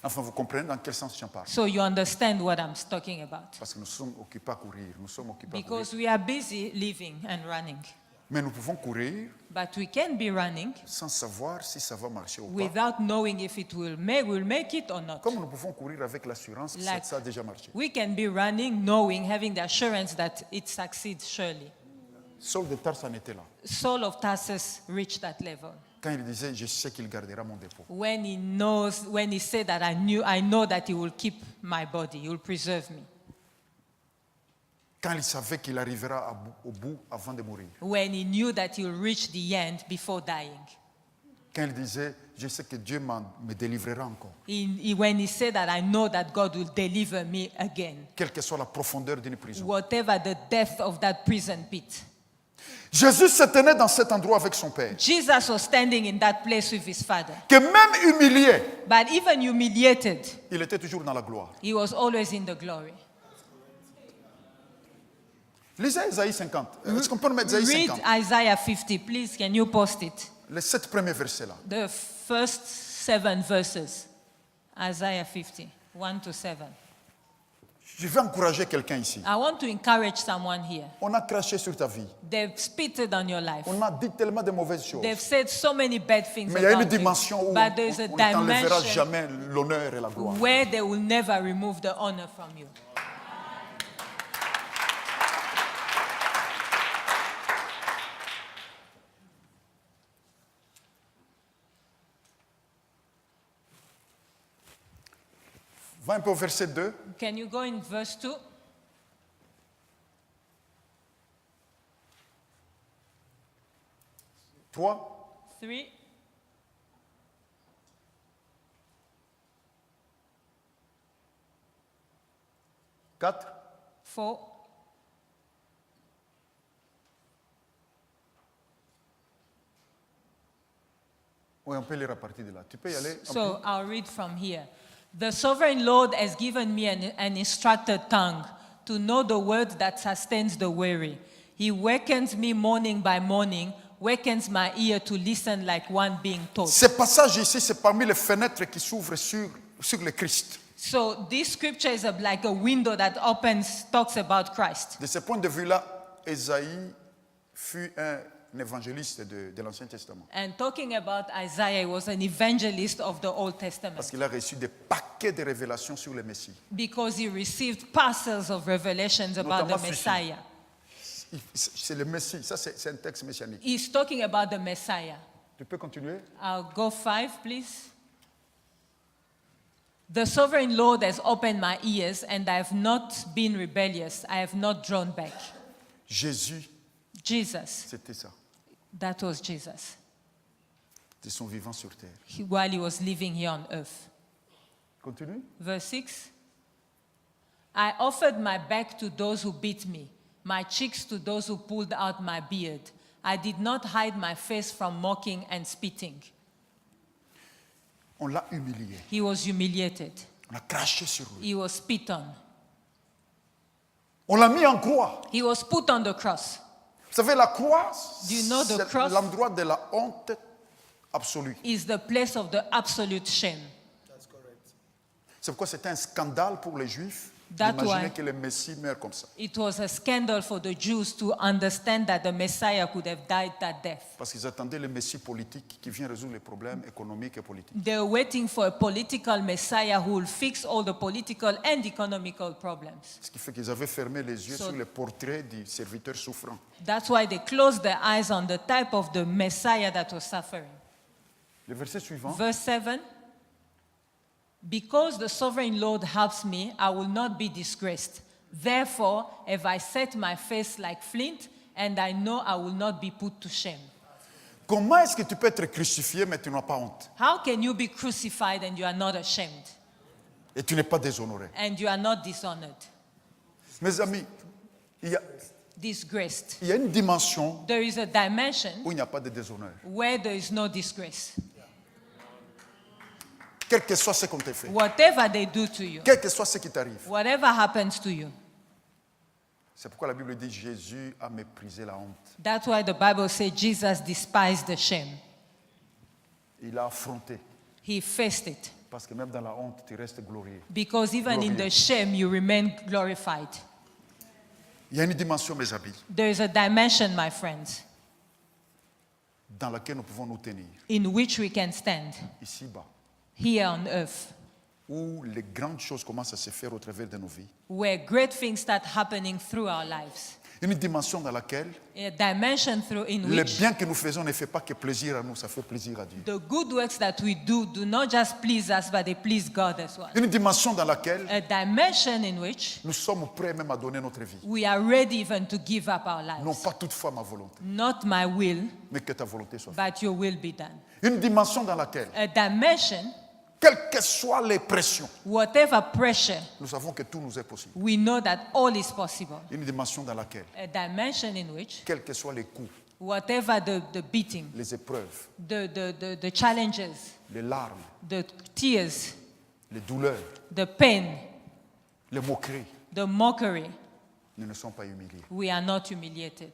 Enfin, vous comprenez dans quel sens j'en parle. So you understand what I'm talking about. Parce que nous sommes occupés à courir. Nous sommes occupés à courir. Because we are busy living and running. Mais nous pouvons courir But we can be running sans savoir si ça va marcher ou pas. without knowing if it will make it or not. Comme nous pouvons courir avec l'assurance que Like- ça a déjà marché. We can be running knowing, having the assurance that it succeeds surely. Saul de Tarse en était là. Saul of Tarsus reached that level. Quand il disait, je sais qu'il gardera mon dépôt. When he said that I know that he will keep my body, he will preserve me. Quand il savait qu'il arrivera au bout avant de mourir. When he knew that he will reach the end before dying. Quand il disait, je sais que Dieu me délivrera encore. When he said that I know that God will deliver me again, Quelle que soit la profondeur d'une prison. whatever the depth of that prison pit. Jésus se tenait dans cet endroit avec son Père. Jesus was standing in that place with his father. Que même humilié, But even humiliated, il était toujours dans la gloire. he was always in the glory. Lisez Isaïe 50. Est-ce qu'on peut mettre Isaïe Read 50? Isaiah 50, please. Can you post it? Les 7 premiers versets là. The first 7 verses. Isaiah 50, 1 to 7. Je vais encourager quelqu'un ici. I want to encourage someone here. On a craché sur ta vie. They've spitted on your life. On a dit tellement de mauvaises choses. They've said so many bad things Mais il y a une about you. dimension où But there's a on ne t'enlèvera dimension jamais l'honneur et la gloire. where they will never remove the honor from you. Va un peu au verset 2. Can you go in verse 2? Toi, 3. quatre. 4. Oui, on peut lire à partir de là. Tu peux y aller. So I'll read from here. The sovereign Lord has given me an instructed tongue to know the word that sustains the weary. He wakens me morning by morning, wakens my ear to listen like one being taught. Ce passage ici, c'est parmi les fenêtres qui s'ouvrent sur le Christ. So this scripture is like a window that opens, talks about Christ. De ce point de vue-là, Ésaïe fut un évangéliste de l'Ancien Testament. And talking about Isaiah, he was an evangelist of the Old Parce Testament qu'il a reçu des paquets de révélations sur le Messie. because he received parcels of revelations about the Notamment celui-ci. Messiah. C'est le Messie. Ça, c'est un texte messianique. He's talking about the Messiah. Tu peux continuer? I'll go 5, please. The sovereign Lord has opened my ears, and I have not been rebellious. I have not drawn back. Jésus, Jesus, c'était ça. that was Jesus, De son vivant sur terre. while he was living here on earth. Continue. Verse 6. I offered my back to those who beat me, my cheeks to those who pulled out my beard. I did not hide my face from mocking and spitting. On l'a humilié. He was humiliated. On a craché sur lui. He was spit on. On l'a mis en croix. He was put on the cross. Vous savez, la croix, Do you know the c'est cross? l'endroit de la honte absolue. Is the place of the absolute shame. C'est pourquoi c'était un scandale pour les Juifs That d'imaginer why- que le Messie meurt comme ça. It was a scandal for the Jews to understand that the Messiah could have died that death. Parce qu'ils attendaient le Messie politique qui vient résoudre les problèmes économiques et politiques. They were waiting for a political Messiah who will fix all the political and economical problems. Ce qui fait qu'ils avaient fermé les yeux So- sur le portrait du serviteur souffrant. That's why they closed their eyes on the type of the Messiah that was suffering. Le verset suivant. Verse 7. Because the sovereign Lord helps me, I will not be disgraced. Therefore, have I set my face like flint, and I know I will not be put to shame. Comment est-ce que tu peux être crucifié mais tu n'as pas honte? How can you be crucified and you are not ashamed, Et tu n'es pas déshonoré? and you are not dishonored, Mes amis, il disgraced? y a une dimension There is a dimension où il n'y a pas de déshonneur. where there is no disgrace. Quel que soit ce qu'on te fait, Whatever they do to you, quel que soit ce qui t'arrive. whatever happens to you, C'est pourquoi la Bible dit Jésus a méprisé la honte. that's why the Bible says Jesus despised the shame. Il a affronté. He faced it. Parce que même dans la honte, tu restes glorieux. Because even in the shame, you remain glorified. Il y a une dimension, mes amis, There is a dimension, my friends, dans laquelle nous pouvons nous tenir, in which we can stand ici-bas, here on earth, où les grandes choses commencent à se faire au travers de nos vies. where great things start happening through our lives. Une dimension dans laquelle A dimension in le which bien que nous faisons ne fait pas que plaisir à nous, ça fait plaisir à Dieu. the good works that we do not just please us, but they please God as well. Une dimension dans laquelle A dimension in which nous sommes prêts même à donner notre vie. we are ready even to give up our Non lives. pas toutefois ma volonté, Not my will, mais que ta volonté soit faite. but your will be done. Une dimension dans laquelle, A dimension, quelles que soient les pressions, whatever pressure, nous savons que tout nous est possible. we know that all is possible. Une dimension dans laquelle, A dimension in which, quels que soient les coups, whatever the beating, les épreuves, the challenges, les larmes, the tears, les douleurs, the pain, les moqueries, the mockery, nous ne sommes pas humiliés. we are not humiliated.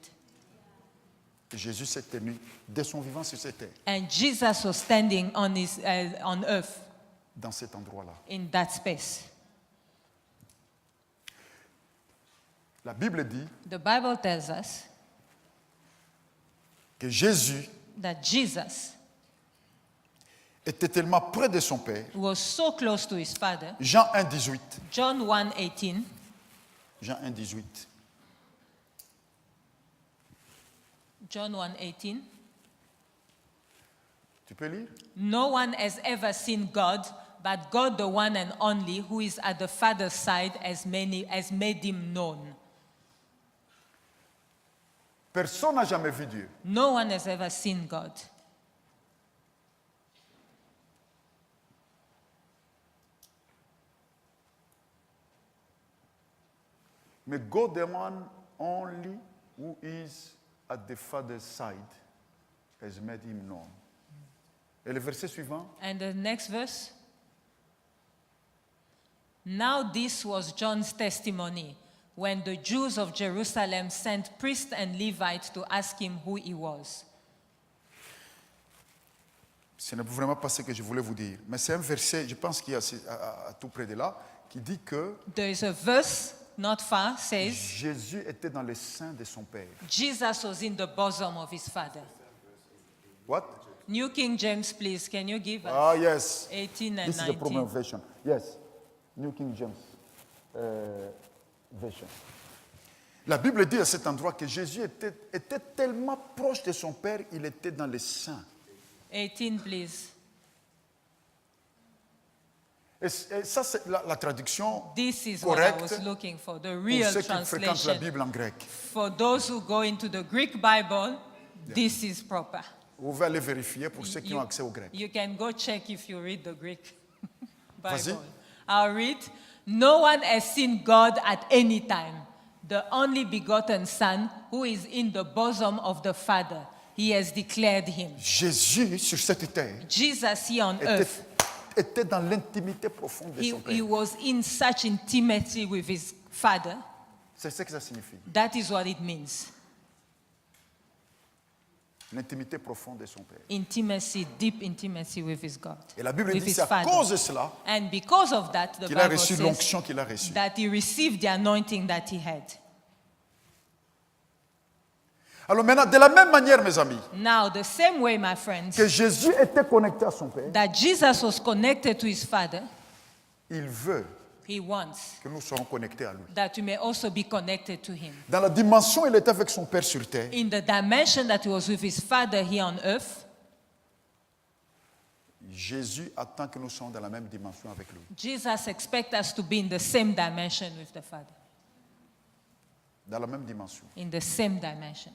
Et Jésus s'est tenu dès son vivant sur cette terre, And Jesus was standing on earth dans cet endroit-là. in that space. La Bible dit The Bible tells us que Jésus that Jesus était tellement près de son Père. was so close to his Father. Jean 1, 18. John 1:18. Jean 1, 18. John 1:18. Tu peux lire? No one has ever seen God, but God, the one and only, who is at the Father's side, has made him known. Personne n'a jamais vu Dieu. No one has ever seen God. Mais God, the one only who is at the Father's side, has made him known. Et le verset suivant. And the next verse. Now this was John's testimony when the Jews of Jerusalem sent priests and Levites to ask him who he was. Ce n'est vraiment pas ce que je voulais vous dire. Mais c'est un verset, je pense qu'il y a à tout près de là, qui dit que There is a verse not far, says, Jésus était dans les seins de son Père. Jesus was in the bosom of his Father. What? New King James, please, can you give us Ah, yes. 18 and This is the 19? problem version. Yes. New King James version. La Bible dit à cet endroit que Jésus était tellement proche de son Père, il était dans les seins. 18, please. Et ça, c'est la traduction This is what I was correcte looking for, the pour real ceux qui fréquentent la translation. Bible en grec. For those who go into the Greek Bible, this is proper. Vous pouvez aller vérifier pour ceux qui ont accès au grec. You can go check if you read the Greek Vas-y. Bible. I'll read. No one has seen God at any time. The only begotten Son, who is in the bosom of the Father, he has declared him. Jésus, sur cette terre, Jesus here on earth, était dans l'intimité profonde de son he Père. was in such intimacy with his Father. C'est ce que ça signifie. That is what it means. L'intimité profonde de son Père. Intimacy, deep intimacy with his God. Et la Bible with dit his c'est à Father. cause de cela And because of that, the qu'il a Bible reçu says l'onction qu'il a reçue. that he received the anointing that he had. Alors maintenant, de la même manière, mes amis, Now, the same way, my friends, que Jésus était connecté à son Père, that Jesus was connected to his Father, il veut he wants que nous soyons connectés à lui. that we may also be connected to him. Dans la dimension où il était avec son Père sur terre, In the dimension that he was with his Father here on earth, Jésus attend que nous soyons dans la même dimension avec lui. Jesus expects us to be in the same dimension with the Father. Dans la même dimension. In the same dimension.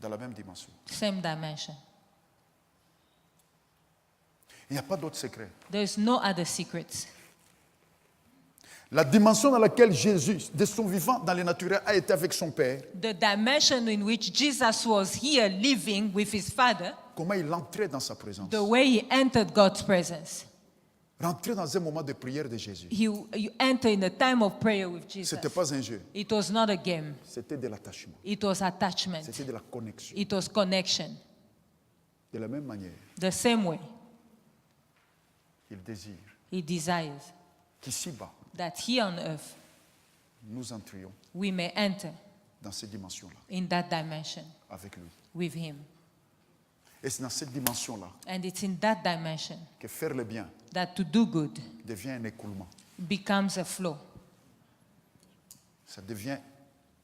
Dans la même dimension. Same dimension. Il n'y a pas d'autre secret. There is no other secrets. La dimension dans laquelle Jésus, de son vivant dans le naturel, a été avec son Père, The dimension in which Jesus was here living with his Father, comment il entrait dans sa présence. the way he entered God's presence. Rentrer dans un moment de prière de Jésus. You enter in a time of prayer with Ce Jesus. n'était pas un jeu, It was not a game. c'était de l'attachement. It was attachment. C'était de la connexion. It was connection. De la même manière, The same way il désire he desires qu'ici-bas, that here on earth nous entrions we may enter dans cette dimension-là, in that dimension avec lui. with him. Et c'est dans cette dimension-là And it's in that dimension que faire le bien that to do good devient un écoulement. becomes a flow. Ça devient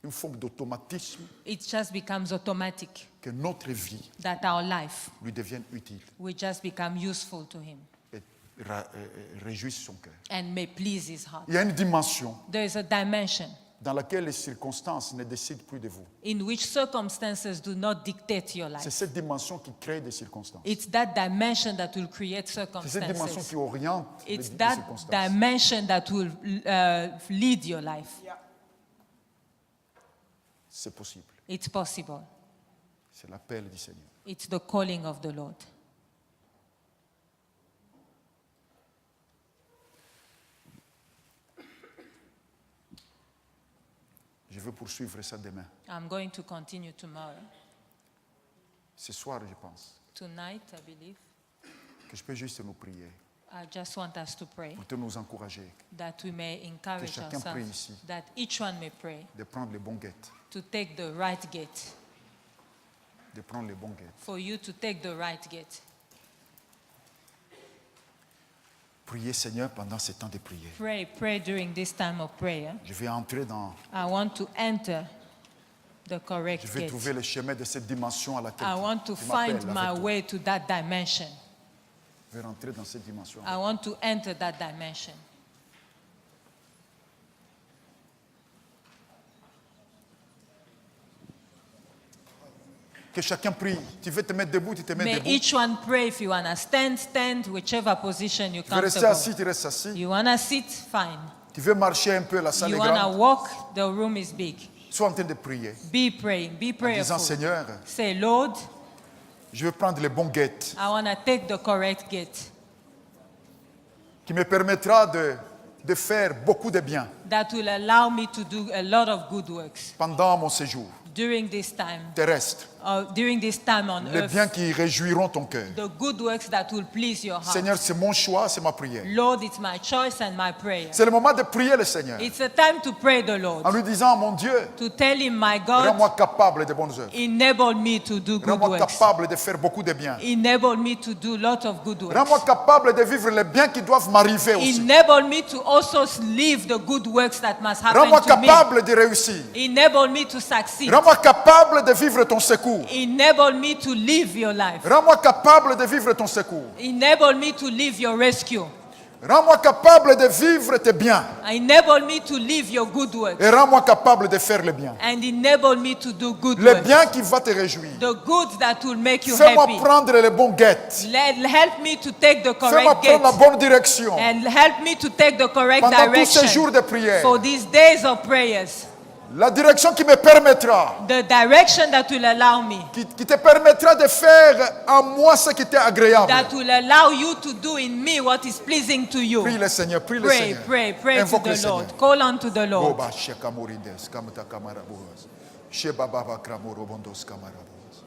une forme d'automatisme It just becomes automatic que notre vie that our life lui devienne utile will just become useful to him et réjouisse son cœur. and may please his heart. Il y a une dimension There is a dimension dans laquelle les circonstances ne décident plus de vous. in which circumstances do not dictate your C'est life. cette dimension qui crée des circonstances. It's that dimension that will create C'est cette dimension circumstances. qui oriente les It's that circonstances. dimension that will lead your life. C'est possible. It's possible. C'est l'appel du Seigneur. It's the calling of the Lord. Je veux poursuivre ça demain. I'm going to continue tomorrow. Ce soir, je pense Tonight, I believe que je peux juste nous prier. I just want us to pray pour te nous encourager that we may encourage chacun prie ourselves, ici. that each one may pray de prendre les bons guettes, to take the right gate, de prendre les bons guettes. for you to take the right gate. Priez Seigneur pendant ces temps de prière. Pray during this time of prayer. Je vais entrer dans, I want to enter the je correct vais gate. trouver le chemin de cette dimension à laquelle I want to tu m'appelles find avec my toi. way to that dimension. Je vais rentrer dans cette dimension. I want to enter that dimension. Que chacun prie. Tu veux te mettre debout, tu te mets May debout. each one pray. If you want to stand, stand, whichever position you're Tu veux rester assis, comfortable. tu restes assis. You want to sit, fine. Tu veux marcher un peu, la salle You est want to grande. walk, the room is big. Sois en train de prier. Be praying, be En disant, prayerful. Seigneur, Say, Lord, je veux prendre les bons guettes I want to take the correct gate qui me permettra de faire beaucoup de bien that will allow me to do a lot of good works pendant mon séjour during this time, terrestre. during this time on Les earth. biens qui réjouiront ton cœur. The good works that will please your heart. Seigneur, c'est mon choix, c'est ma prière. Lord, it's my choice and my prayer. C'est le moment de prier le Seigneur It's a time to pray the Lord, en lui disant, mon Dieu, to tell him, my God, rends-moi capable de bonnes œuvres. enable me to do good Rends-moi works. capable de faire beaucoup de bien. Enable me to do lot of good works. Rends-moi capable de vivre les biens qui doivent m'arriver aussi. Enable me to also live the good works that must happen Rends-moi to me. capable de réussir. Enable me to succeed. Rends-moi capable de vivre ton secours. Enable me to live your life. Rends-moi capable de vivre ton secours. Enable me to live your rescue. Rends-moi capable de vivre tes biens. Enable me to live your good works. Et rends-moi capable de faire le bien. And enable me to do good Le works. bien qui va te réjouir. The goods that will make you Fais-moi happy. prendre les bons guettes. Help me to take the Fais-moi correct prendre la gate. bonne direction. And help me to take the correct Pendant tous ces jours direction de prière. for these days of prayers. La direction qui me permettra, The direction that will allow me, qui te permettra de faire en moi ce qui t'est agréable. that will allow you to do in me what is pleasing to you. Prie le Seigneur, prie le Pray, Seigneur. pray, pray to Invoque le the Seigneur. Lord. Call on to the Lord. Boba shekamorides, kamta kamaraboas. Shebababa kramorobondos kamarabos.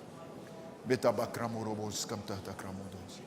Betaba kramorobos kamta kramodos.